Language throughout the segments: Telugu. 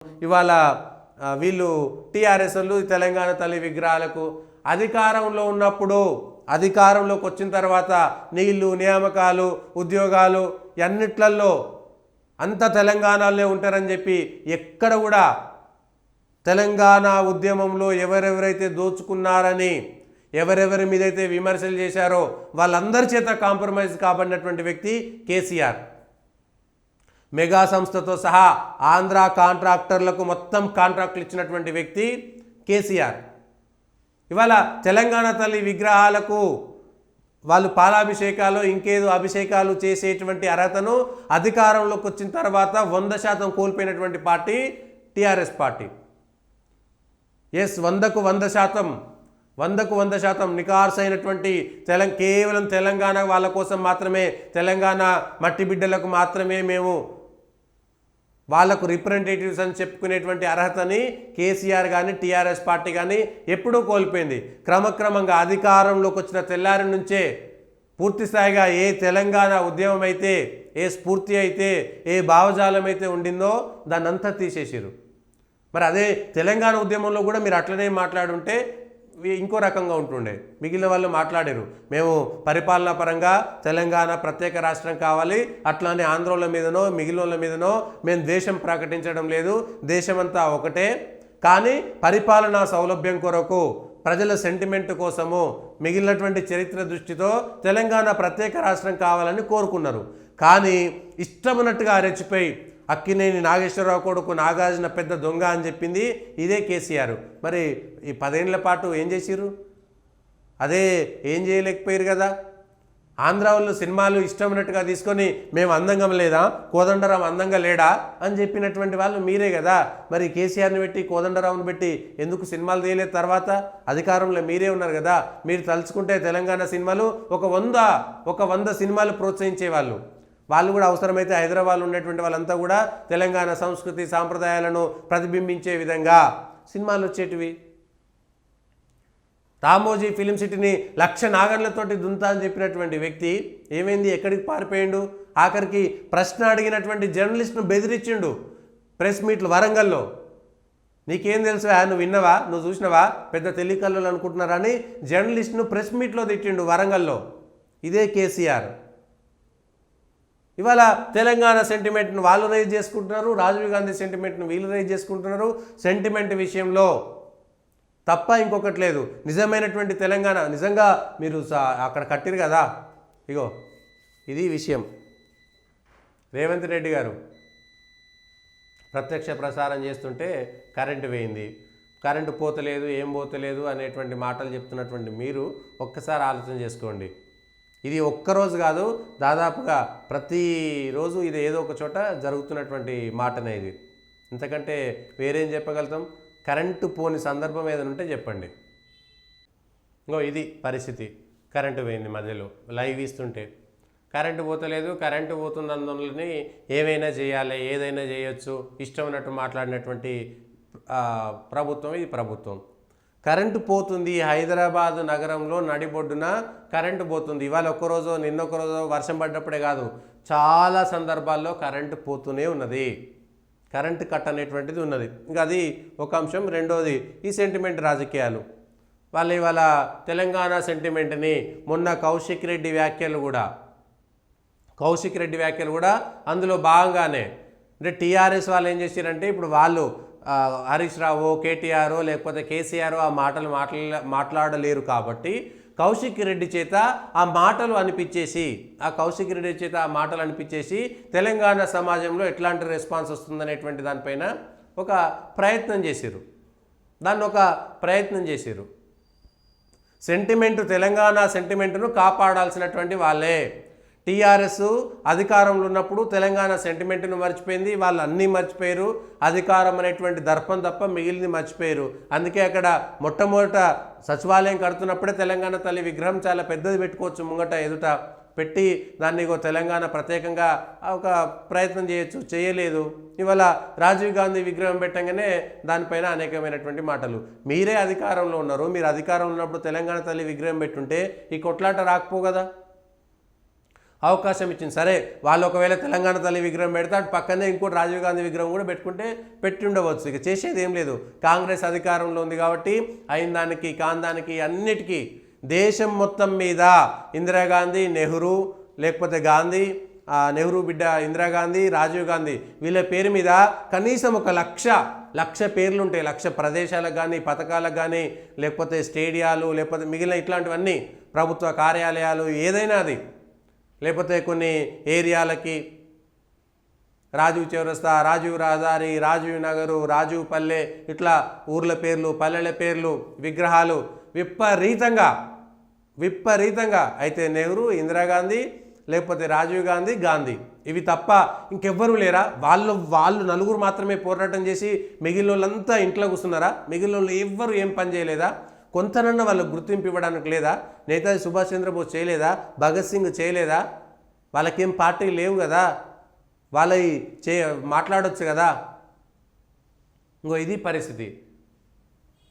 ఇవాళ వీళ్ళు టీఆర్ఎస్ వాళ్ళు తెలంగాణ తల్లి విగ్రహాలకు అధికారంలో ఉన్నప్పుడు అధికారంలోకి వచ్చిన తర్వాత నీళ్లు నియామకాలు ఉద్యోగాలు అన్నిట్లలో అంత తెలంగాణలో ఉంటారని చెప్పి ఎక్కడ కూడా తెలంగాణ ఉద్యమంలో ఎవరెవరైతే దోచుకున్నారని ఎవరెవరి మీదైతే విమర్శలు చేశారో వాళ్ళందరి చేత కాంప్రమైజ్ కాబడినటువంటి వ్యక్తి కేసీఆర్. మెగా సంస్థతో సహా ఆంధ్ర కాంట్రాక్టర్లకు మొత్తం కాంట్రాక్టులు ఇచ్చినటువంటి వ్యక్తి కేసీఆర్. ఇవాళ తెలంగాణ తల్లి విగ్రహాలకు వాళ్ళు పాలాభిషేకాలు ఇంకేదో అభిషేకాలు చేసేటువంటి అర్హతను అధికారంలోకి వచ్చిన తర్వాత 100% కోల్పోయినటువంటి పార్టీ టీఆర్ఎస్ పార్టీ. ఎస్, 100కు 100% నికార్సైనటువంటి కేవలం తెలంగాణ వాళ్ళ కోసం మాత్రమే, తెలంగాణ మట్టి బిడ్డలకు మాత్రమే మేము వాళ్లకు రిప్రజెంటేటివ్స్ అని చెప్పుకునేటువంటి అర్హతని కేసీఆర్ కానీ టీఆర్ఎస్ పార్టీ కానీ ఎప్పుడూ కోల్పోయింది. క్రమక్రమంగా అధికారంలోకి వచ్చిన తెల్లారి నుంచే పూర్తి స్థాయిగా ఏ తెలంగాణ ఉద్యమం అయితే, ఏ స్ఫూర్తి అయితే, ఏ భావజాలం అయితే ఉండిందో దాన్ని అంతా తీసేసారు. మరి అదే తెలంగాణ ఉద్యమంలో కూడా మీరు అట్లనే మాట్లాడుంటే ఇంకో రకంగా ఉంటుండే. మిగిలిన వాళ్ళు మాట్లాడారు, మేము పరిపాలనా పరంగా తెలంగాణ ప్రత్యేక రాష్ట్రం కావాలి, అట్లానే ఆంధ్రోళ్ళ మీదనో మిగిలిన మీదనో మేము దేశం ప్రకటించడం లేదు, దేశమంతా ఒకటే, కానీ పరిపాలనా సౌలభ్యం కొరకు ప్రజల సెంటిమెంట్ కోసము మిగిలినటువంటి చరిత్ర దృష్టితో తెలంగాణ ప్రత్యేక రాష్ట్రం కావాలని కోరుకున్నారు. కానీ ఇష్టమున్నట్టుగా రెచ్చిపోయి అక్కినేని నాగేశ్వరరావు కొడుకు నాగార్జున పెద్ద దొంగ అని చెప్పింది ఇదే కేసీఆర్. మరి ఈ 10 ఏళ్ల పాటు ఏం చేసిరు? అదే ఏం చేయలేకపోయారు కదా. ఆంధ్ర వాళ్ళు సినిమాలు ఇష్టమైనట్టుగా తీసుకొని మేము అందంగా లేదా, కోదండరాం అందంగా లేడా అని చెప్పినటువంటి వాళ్ళు మీరే కదా. మరి కేసీఆర్ని పెట్టి కోదండరావుని పెట్టి ఎందుకు సినిమాలు తీయలేదు? తర్వాత అధికారంలో మీరే ఉన్నారు కదా. మీరు తలుచుకుంటే తెలంగాణ సినిమాలు ఒక 100 సినిమాలు ప్రోత్సహించేవాళ్ళు. వాళ్ళు కూడా అవసరమైతే హైదరాబాద్లో ఉన్నటువంటి వాళ్ళంతా కూడా తెలంగాణ సంస్కృతి సాంప్రదాయాలను ప్రతిబింబించే విధంగా సినిమాలు వచ్చేటివి. రామోజీ ఫిలిం సిటీని 1,00,000 నాగన్లతోటి దుంతా అని చెప్పినటువంటి వ్యక్తి ఏమైంది? ఎక్కడికి పారిపోయిండు? ఆఖరికి ప్రశ్న అడిగినటువంటి జర్నలిస్ట్ను బెదిరించిండు ప్రెస్ మీట్లు వరంగల్లో. నీకేం తెలుసా, నువ్వు విన్నవా, నువ్వు చూసినవా, పెద్ద తెలికల్లు అనుకుంటున్నారని జర్నలిస్ట్ను ప్రెస్ మీట్లో తిట్టిండు వరంగల్లో. ఇదే కేసీఆర్. ఇవాళ తెలంగాణ సెంటిమెంట్ను వాళ్ళు రైజ్ చేసుకుంటున్నారు, రాజీవ్ గాంధీ సెంటిమెంట్ను వీళ్ళు రైజ్ చేసుకుంటున్నారు. సెంటిమెంట్ విషయంలో తప్ప ఇంకొకటి లేదు. నిజమైనటువంటి తెలంగాణ నిజంగా మీరు అక్కడ కట్టిరు కదా, ఇగో ఇది విషయం. రేవంత్ రెడ్డి గారు ప్రత్యక్ష ప్రసారం చేస్తుంటే కరెంటు పోయింది, కరెంటు పోతలేదు, ఏం పోతలేదు అనేటువంటి మాటలు చెప్తున్నటువంటి మీరు ఒక్కసారి ఆలోచన చేసుకోండి. ఇది ఒక్కరోజు కాదు, దాదాపుగా ప్రతిరోజు ఇది ఏదో ఒక చోట జరుగుతున్నటువంటి మాటనే ఇది. ఇంతకంటే వేరేం చెప్పగలుగుతాం? కరెంటు పోని సందర్భం ఏదైనా ఉంటే చెప్పండి. ఇంకో ఇది పరిస్థితి. కరెంటు పోయింది, మధ్యలో లైవ్ ఇస్తుంటే కరెంటు పోతలేదు, కరెంటు పోతున్నందువలని ఏమైనా చేయాలి, ఏదైనా చేయొచ్చు, ఇష్టం ఉన్నట్టు మాట్లాడినటువంటి ప్రభుత్వం ఇది ప్రభుత్వం. కరెంటు పోతుంది, హైదరాబాద్ నగరంలో నడిబొడ్డున కరెంటు పోతుంది. ఇవాళ ఒక్కరోజు నిన్నొక్కరోజు వర్షం పడ్డప్పుడే కాదు, చాలా సందర్భాల్లో కరెంటు పోతూనే ఉన్నది. కరెంటు కట్ అనేటువంటిది ఉన్నది. ఇంకా అది ఒక అంశం. రెండోది ఈ సెంటిమెంట్ రాజకీయాలు. వాళ్ళు ఇవాళ తెలంగాణ సెంటిమెంట్ని మొన్న కౌశిక్ రెడ్డి వ్యాఖ్యలు కూడా అందులో భాగంగానే. అంటే టీఆర్ఎస్ వాళ్ళు ఏం చేశారంటే, ఇప్పుడు వాళ్ళు హరీష్ రావు, కేటీఆర్ లేకపోతే కేసీఆర్ ఆ మాటలు మాట్లాడలేరు కాబట్టి కౌశిక్ రెడ్డి చేత ఆ మాటలు అనిపించేసి తెలంగాణ సమాజంలో ఎట్లాంటి రెస్పాన్స్ వస్తుందనేటువంటి దానిపైన ఒక ప్రయత్నం చేశారు. సెంటిమెంటు, తెలంగాణ సెంటిమెంటును కాపాడాల్సినటువంటి వాళ్ళే. టీఆర్ఎస్ అధికారంలో ఉన్నప్పుడు తెలంగాణ సెంటిమెంట్ను మర్చిపోయింది, వాళ్ళు అన్నీ మర్చిపోయారు. అధికారం అనేటువంటి దర్పం తప్ప మిగిలింది మర్చిపోయారు. అందుకే అక్కడ మొట్టమొదట సచివాలయం కడుతున్నప్పుడే తెలంగాణ తల్లి విగ్రహం చాలా పెద్దది పెట్టుకోవచ్చు, ముంగట ఎదుట పెట్టి దాన్ని తెలంగాణ ప్రత్యేకంగా ఒక ప్రయత్నం చేయలేదు. ఇవాళ రాజీవ్ గాంధీ విగ్రహం పెట్టగానే దానిపైన అనేకమైనటువంటి మాటలు. మీరే అధికారంలో ఉన్నారు, మీరు అధికారంలో ఉన్నప్పుడు తెలంగాణ తల్లి విగ్రహం పెట్టుంటే ఈ కొట్లాట రాకపో కదా. అవకాశం ఇచ్చింది. సరే వాళ్ళు ఒకవేళ తెలంగాణ తల్లి విగ్రహం పెడితే అటు పక్కనే ఇంకోటి రాజీవ్ గాంధీ విగ్రహం కూడా పెట్టి ఉండవచ్చు. ఇక చేసేది ఏం లేదు, కాంగ్రెస్ అధికారంలో ఉంది కాబట్టి అయిన దానికి కాందానికి అన్నిటికీ దేశం మొత్తం మీద ఇందిరాగాంధీ, నెహ్రూ లేకపోతే గాంధీ, నెహ్రూ బిడ్డ ఇందిరాగాంధీ, రాజీవ్ గాంధీ వీళ్ళ పేరు మీద కనీసం ఒక లక్ష పేర్లు ఉంటాయి. 1,00,000 ప్రదేశాలకు కానీ, పథకాలకు కానీ, లేకపోతే స్టేడియాలు, లేకపోతే మిగిలిన ఇట్లాంటివన్నీ ప్రభుత్వ కార్యాలయాలు ఏదైనా అది, లేకపోతే కొన్ని ఏరియాలకి రాజీవ్ చౌరస్తా, రాజీవ్ రహదారి, రాజీవ్ నగరు, రాజీవ్ పల్లె, ఇట్లా ఊర్ల పేర్లు, పల్లెల పేర్లు, విగ్రహాలు విపరీతంగా అయితే నెహ్రూ, ఇందిరాగాంధీ, లేకపోతే రాజీవ్ గాంధీ, గాంధీ ఇవి తప్ప ఇంకెవ్వరూ లేరా? వాళ్ళు నలుగురు మాత్రమే పోరాటం చేసి మిగిలిన వాళ్ళంతా ఇంట్లో కూర్చున్నారా? మిగిలిన వాళ్ళు ఎవ్వరు ఏం పని చేయలేదా? కొంతనన్నా వాళ్ళకు గుర్తింపు ఇవ్వడానికి లేదా? నేతాజీ సుభాష్ చంద్రబోస్ చేయలేదా? భగత్ సింగ్ చేయలేదా? వాళ్ళకేం పార్టీలు లేవు కదా, వాళ్ళవి మాట్లాడవచ్చు కదా. ఇది పరిస్థితి.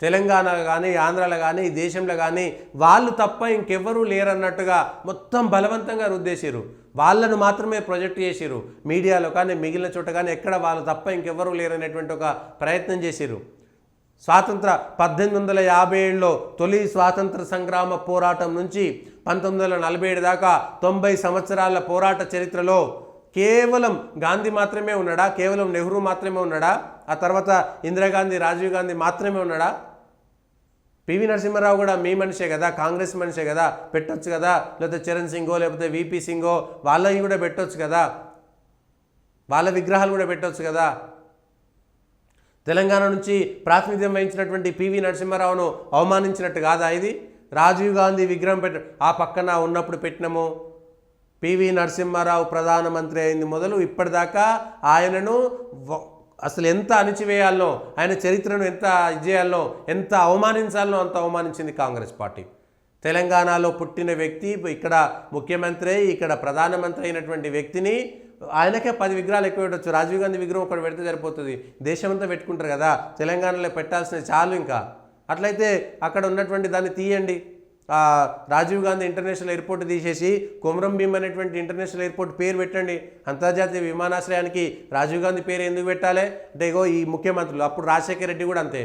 తెలంగాణ కానీ, ఆంధ్రాలో కానీ, ఈ దేశంలో కానీ వాళ్ళు తప్ప ఇంకెవ్వరూ లేరన్నట్టుగా మొత్తం బలవంతంగా రుద్దేశారు. వాళ్ళను మాత్రమే ప్రొజెక్ట్ చేసిరు మీడియాలో కానీ, మిగిలిన చోట కానీ ఎక్కడ వాళ్ళు తప్ప ఇంకెవ్వరూ లేరనేటువంటి ఒక ప్రయత్నం చేసిరు. స్వాతంత్ర 1857లో తొలి స్వాతంత్ర సంగ్రామ పోరాటం నుంచి 1947 దాకా 90 సంవత్సరాల పోరాట చరిత్రలో కేవలం గాంధీ మాత్రమే ఉన్నాడా? కేవలం నెహ్రూ మాత్రమే ఉన్నాడా? ఆ తర్వాత ఇందిరాగాంధీ, రాజీవ్ గాంధీ మాత్రమే ఉన్నాడా? పివి నరసింహారావు కూడా మీ మనిషే కదా, కాంగ్రెస్ మనిషే కదా, పెట్టొచ్చు కదా. లేకపోతే చరణ్ సింగో, లేకపోతే విపి సింగో వాళ్ళవి కూడా పెట్టొచ్చు కదా, వాళ్ళ విగ్రహాలు కూడా పెట్టొచ్చు కదా. తెలంగాణ నుంచి ప్రాతినిధ్యం వహించినటువంటి పివి నరసింహారావును అవమానించినట్టు కాదా ఇది? రాజీవ్ గాంధీ విగ్రహం ఆ పక్కన ఉన్నప్పుడు పెట్టినము. పివి నరసింహారావు ప్రధానమంత్రి అయింది మొదలు ఇప్పటిదాకా ఆయనను అసలు ఎంత అణిచివేయాలనో, ఆయన చరిత్రను ఎంత చేయాలనో, ఎంత అవమానించాలనో అంత అవమానించింది కాంగ్రెస్ పార్టీ. తెలంగాణలో పుట్టిన వ్యక్తి ఇక్కడ ముఖ్యమంత్రి, ఇక్కడ ప్రధానమంత్రి అయినటువంటి వ్యక్తిని ఆయనకే 10 విగ్రహాలు ఎక్కువ పెట్టవచ్చు. రాజీవ్ గాంధీ విగ్రహం ఒకటి పెడితే సరిపోతుంది, దేశమంతా పెట్టుకుంటారు కదా. తెలంగాణలో పెట్టాల్సిన చాలు. ఇంకా అట్లయితే అక్కడ ఉన్నటువంటి దాన్ని తీయండి. రాజీవ్ గాంధీ ఇంటర్నేషనల్ ఎయిర్పోర్ట్ తీసేసి కొమరం భీమ్ అనేటువంటి ఇంటర్నేషనల్ ఎయిర్పోర్ట్ పేరు పెట్టండి. అంతర్జాతీయ విమానాశ్రయానికి రాజీవ్ గాంధీ పేరు ఎందుకు పెట్టాలి అంటే, ఇగో ఈ ముఖ్యమంత్రులు అప్పుడు రాజశేఖర రెడ్డి కూడా అంతే,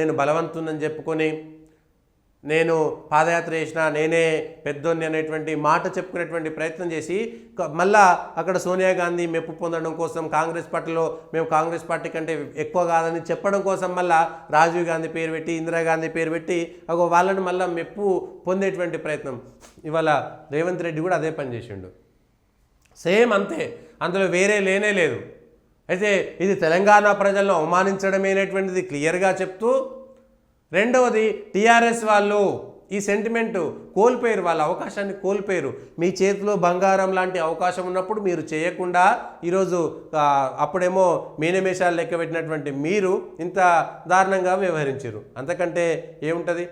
నేను బలవంతునని చెప్పుకొని నేను పాదయాత్ర చేసిన, నేనే పెద్దోన్ని అనేటువంటి మాట చెప్పుకునేటువంటి ప్రయత్నం చేసి మళ్ళా అక్కడ సోనియా గాంధీ మెప్పు పొందడం కోసం కాంగ్రెస్ పార్టీలో మేము కాంగ్రెస్ పార్టీ కంటే ఎక్కువ కాదని చెప్పడం కోసం మళ్ళా రాజీవ్ గాంధీ పేరు పెట్టి, ఇందిరాగాంధీ పేరు పెట్టి వాళ్ళని మళ్ళీ మెప్పు పొందేటువంటి ప్రయత్నం. ఇవాళ రేవంత్ రెడ్డి కూడా అదే పని చేసిండు. సేమ్ అంతే, అందులో వేరే లేనే లేదు. అయితే ఇది తెలంగాణ ప్రజలను అవమానించడమేనేటువంటిది క్లియర్గా చెప్తూ, రెండవది టీఆర్ఎస్ వాళ్ళు ఈ సెంటిమెంటు కోల్పోయారు, వాళ్ళ అవకాశాన్ని కోల్పోయారు. మీ చేతిలో బంగారం లాంటి అవకాశం ఉన్నప్పుడు మీరు చేయకుండా ఈరోజు అప్పుడేమో మీనమేషాలు లెక్క పెట్టినటువంటి మీరు ఇంత దారుణంగా వ్యవహరించారు. అంతకంటే ఏముంటుంది?